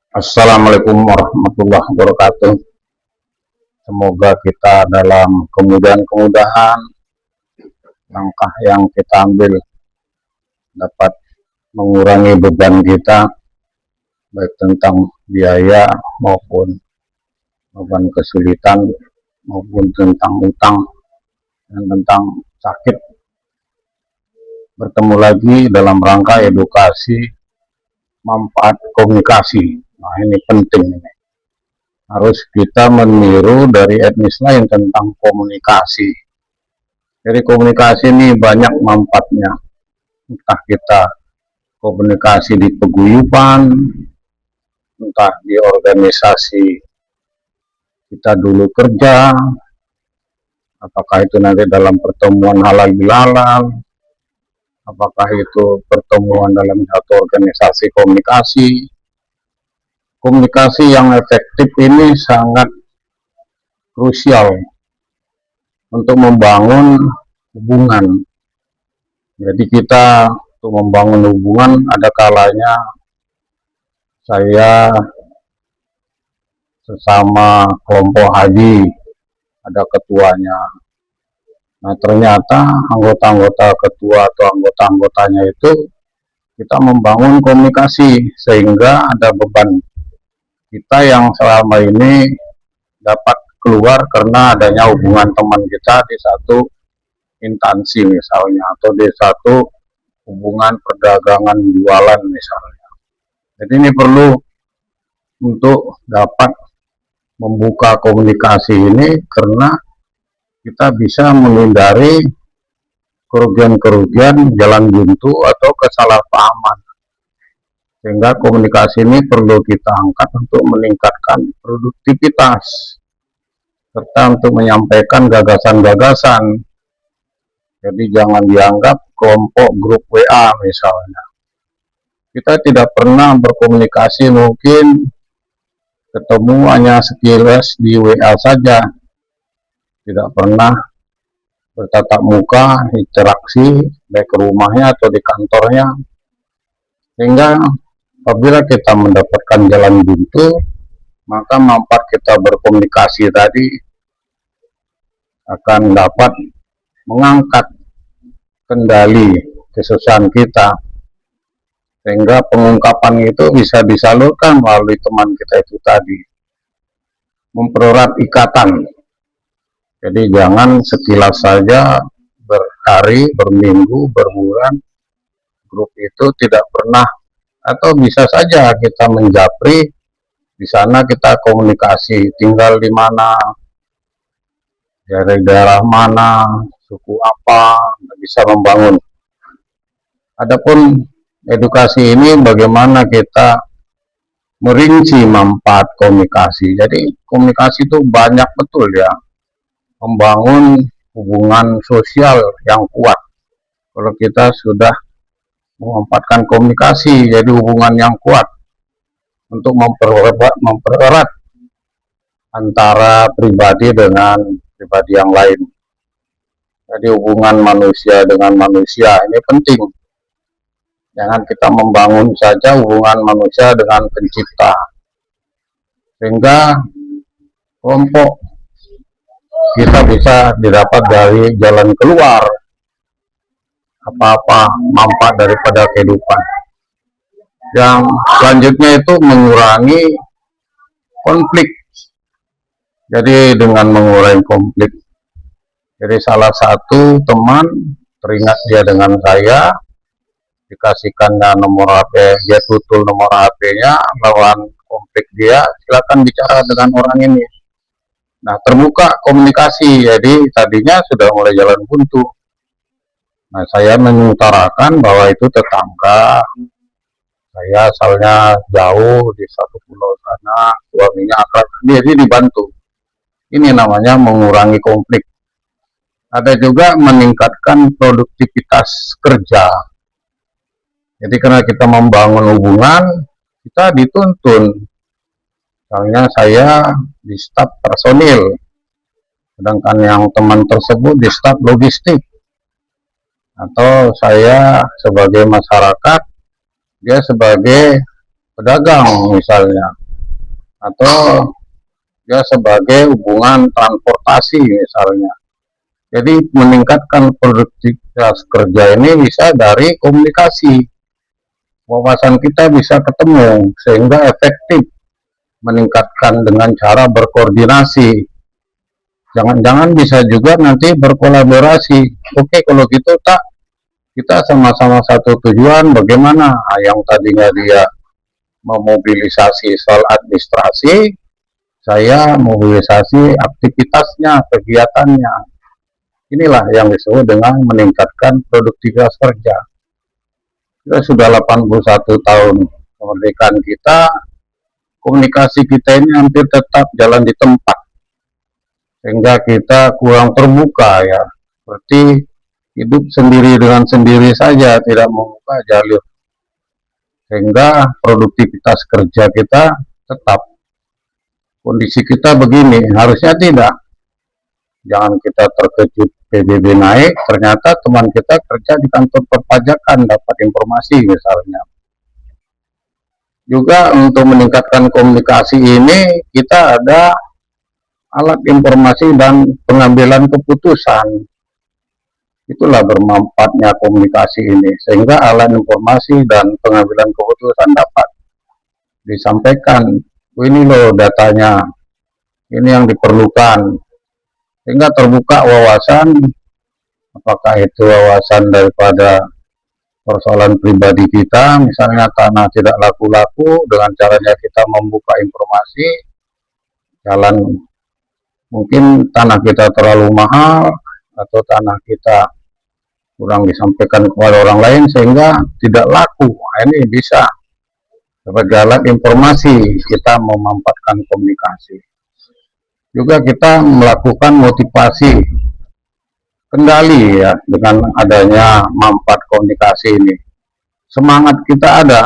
Assalamualaikum warahmatullahi wabarakatuh. Semoga kita dalam kemudahan-kemudahan langkah yang kita ambil dapat mengurangi beban kita, baik tentang biaya maupun beban kesulitan, maupun tentang utang dan tentang sakit. Bertemu lagi dalam rangka edukasi manfaat komunikasi. Nah, ini penting ini. Harus kita meniru dari etnis lain tentang komunikasi. Jadi komunikasi ini banyak manfaatnya. Entah kita komunikasi di paguyuban, entah di organisasi kita dulu kerja, apakah itu nanti dalam pertemuan halal bihalal, apakah itu pertemuan dalam satu organisasi komunikasi. Komunikasi yang efektif ini sangat krusial untuk membangun hubungan. Jadi kita untuk membangun hubungan ada kalanya saya sesama kelompok haji, ada ketuanya. Nah, ternyata anggota-anggota ketua atau anggota-anggotanya itu kita membangun komunikasi sehingga ada beban kita yang selama ini dapat keluar karena adanya hubungan teman kita di satu instansi misalnya, atau di satu hubungan perdagangan jualan misalnya. Jadi ini perlu untuk dapat membuka komunikasi ini karena kita bisa menghindari kerugian-kerugian jalan buntu atau kesalahpahaman. Sehingga komunikasi ini perlu kita angkat untuk meningkatkan produktivitas serta untuk menyampaikan gagasan-gagasan. Jadi jangan dianggap kelompok grup WA misalnya. Kita tidak pernah berkomunikasi, mungkin ketemu hanya sekilas di WA saja. Tidak pernah bertatap muka, interaksi baik ke rumahnya atau di kantornya. Sehingga apabila kita mendapatkan jalan buntu, maka manfaat kita berkomunikasi tadi akan dapat mengangkat kendali kesusahan kita, sehingga pengungkapan itu bisa disalurkan melalui teman kita itu tadi. Mempererat ikatan. Jadi jangan sekilas saja berhari, berminggu, berbulan, grup itu tidak pernah, atau bisa saja kita menjapri di sana, kita komunikasi tinggal di mana, dari daerah mana, suku apa, bisa membangun. Adapun edukasi ini bagaimana kita merinci manfaat komunikasi. Jadi komunikasi itu banyak betul ya, membangun hubungan sosial yang kuat. Kalau kita sudah memanfaatkan komunikasi jadi hubungan yang kuat untuk mempererat antara pribadi dengan pribadi yang lain. Jadi hubungan manusia dengan manusia ini penting. Jangan kita membangun saja hubungan manusia dengan pencipta, sehingga kelompok kita bisa didapat dari jalan keluar apa-apa manfaat daripada kehidupan. Yang selanjutnya itu mengurangi konflik. Jadi dengan mengurangi konflik, jadi salah satu teman teringat dia dengan saya, dikasihkannya nomor HP, dia tutul nomor HP-nya, lawan konflik dia, silakan bicara dengan orang ini. Nah, terbuka komunikasi, jadi tadinya sudah mulai jalan buntu. Nah, saya mengutarakan bahwa itu tetangga saya, asalnya jauh di satu pulau sana, suaminya akrab, jadi dibantu. Ini namanya mengurangi konflik. Ada juga meningkatkan produktivitas kerja. Jadi karena kita membangun hubungan, kita dituntun. Misalnya saya di staf personil, sedangkan yang teman tersebut di staf logistik. Atau saya sebagai masyarakat, dia sebagai pedagang misalnya, atau ya sebagai hubungan transportasi misalnya. Jadi meningkatkan produktivitas kerja ini bisa dari komunikasi. Wawasan kita bisa ketemu sehingga efektif, meningkatkan dengan cara berkoordinasi. Jangan-jangan bisa juga nanti berkolaborasi. Oke, kalau gitu tak, kita sama-sama satu tujuan. Bagaimana yang tadinya dia memobilisasi soal administrasi, saya mobilisasi aktivitasnya, kegiatannya. Inilah yang disebut dengan meningkatkan produktivitas kerja. Kita sudah 81 tahun kemerdekaan kita, komunikasi kita ini hampir tetap jalan di tempat, sehingga kita kurang terbuka ya, seperti hidup sendiri dengan sendiri saja, tidak membuka jalur, sehingga produktivitas kerja kita tetap. Kondisi kita begini, harusnya tidak. Jangan kita terkejut PBB naik, ternyata teman kita kerja di kantor perpajakan dapat informasi misalnya. Juga untuk meningkatkan komunikasi ini, kita ada alat informasi dan pengambilan keputusan. Itulah bermanfaatnya komunikasi ini, sehingga alat informasi dan pengambilan keputusan dapat disampaikan. Ini loh datanya, ini yang diperlukan, sehingga terbuka wawasan, apakah itu wawasan daripada persoalan pribadi kita, misalnya tanah tidak laku-laku, dengan caranya kita membuka informasi, jalan mungkin tanah kita terlalu mahal, atau tanah kita kurang disampaikan kepada orang lain sehingga tidak laku. Ini bisa sebagai alat informasi kita memanfaatkan komunikasi. Juga kita melakukan motivasi kendali ya, dengan adanya manfaat komunikasi ini. Semangat kita ada.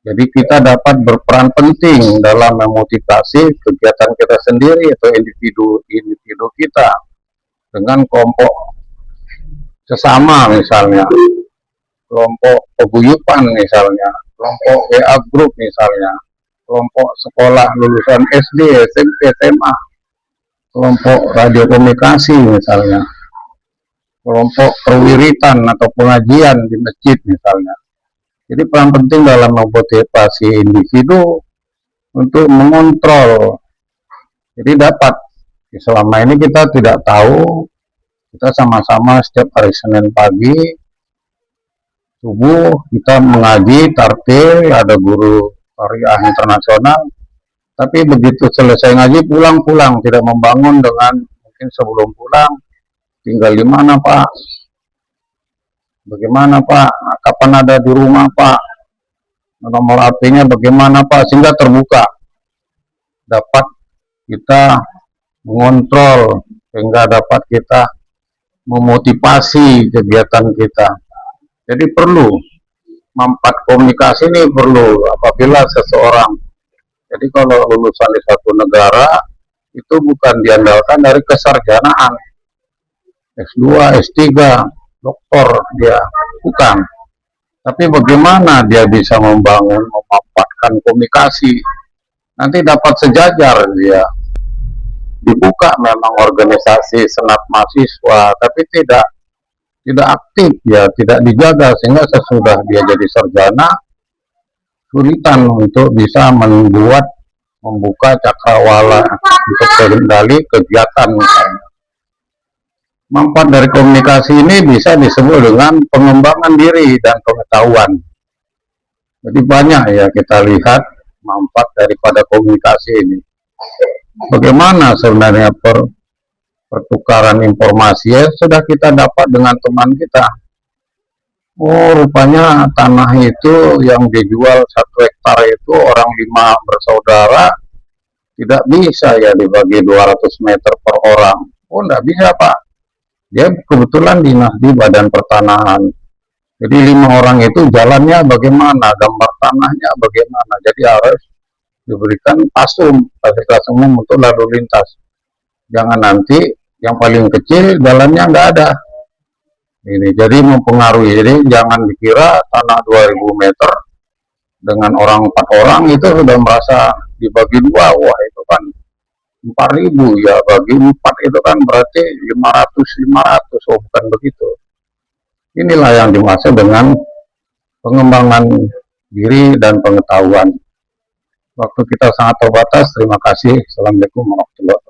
Jadi kita dapat berperan penting dalam memotivasi kegiatan kita sendiri atau individu kita dengan kelompok sesama misalnya, kelompok paguyuban misalnya, kelompok WA group misalnya, kelompok sekolah lulusan SD, SMP, SMA, kelompok radio komunikasi misalnya, kelompok perwiritan atau pengajian di masjid misalnya. Jadi peran penting dalam memotivasi individu untuk mengontrol. Jadi dapat, selama ini kita tidak tahu, kita sama-sama setiap hari Senin pagi, subuh kita mengaji, tartil, ada guru Syariah internasional, tapi begitu selesai ngaji pulang-pulang, tidak membangun dengan mungkin sebelum pulang, tinggal di mana Pak? Bagaimana Pak? Kapan ada di rumah Pak? Nomor HP-nya bagaimana Pak? Sehingga terbuka, dapat kita mengontrol, sehingga dapat kita memotivasi kegiatan kita. Jadi perlu manfaat komunikasi ini perlu apabila seseorang, jadi kalau lulusan di satu negara itu bukan diandalkan dari kesarjanaan S2, S3, doktor dia, bukan. Tapi bagaimana dia bisa membangun, memanfaatkan komunikasi. Nanti dapat sejajar dia. Dibuka memang organisasi senat mahasiswa, tapi tidak aktif ya, tidak dijaga, sehingga sesudah dia jadi sarjana sulitan untuk bisa membuka cakrawala untuk kendali kegiatan misalnya. Manfaat dari komunikasi ini bisa disebut dengan pengembangan diri dan pengetahuan. Jadi banyak ya kita lihat manfaat daripada komunikasi ini. Bagaimana sebenarnya pertukaran informasi ya, sudah kita dapat dengan teman kita. Oh, rupanya tanah itu yang dijual 1 hektar itu orang 5 bersaudara tidak bisa ya dibagi 200 meter per orang. Oh, enggak bisa Pak. Dia kebetulan dinas di Badan Pertanahan. Jadi 5 orang itu jalannya bagaimana, gambar tanahnya bagaimana. Jadi harus diberikan fasilitas umum untuk lalu lintas. Jangan nanti yang paling kecil jalannya nggak ada. Ini jadi mempengaruhi. Jadi jangan dikira tanah 2000 meter dengan orang 4 orang itu sudah merasa dibagi 2, wah itu kan 4.000 ya, bagi 4 itu kan berarti 500 oh bukan begitu. Inilah yang dimaksud dengan pengembangan diri dan pengetahuan. Waktu kita sangat terbatas. Terima kasih. Assalamualaikum warahmatullahi wabarakatuh.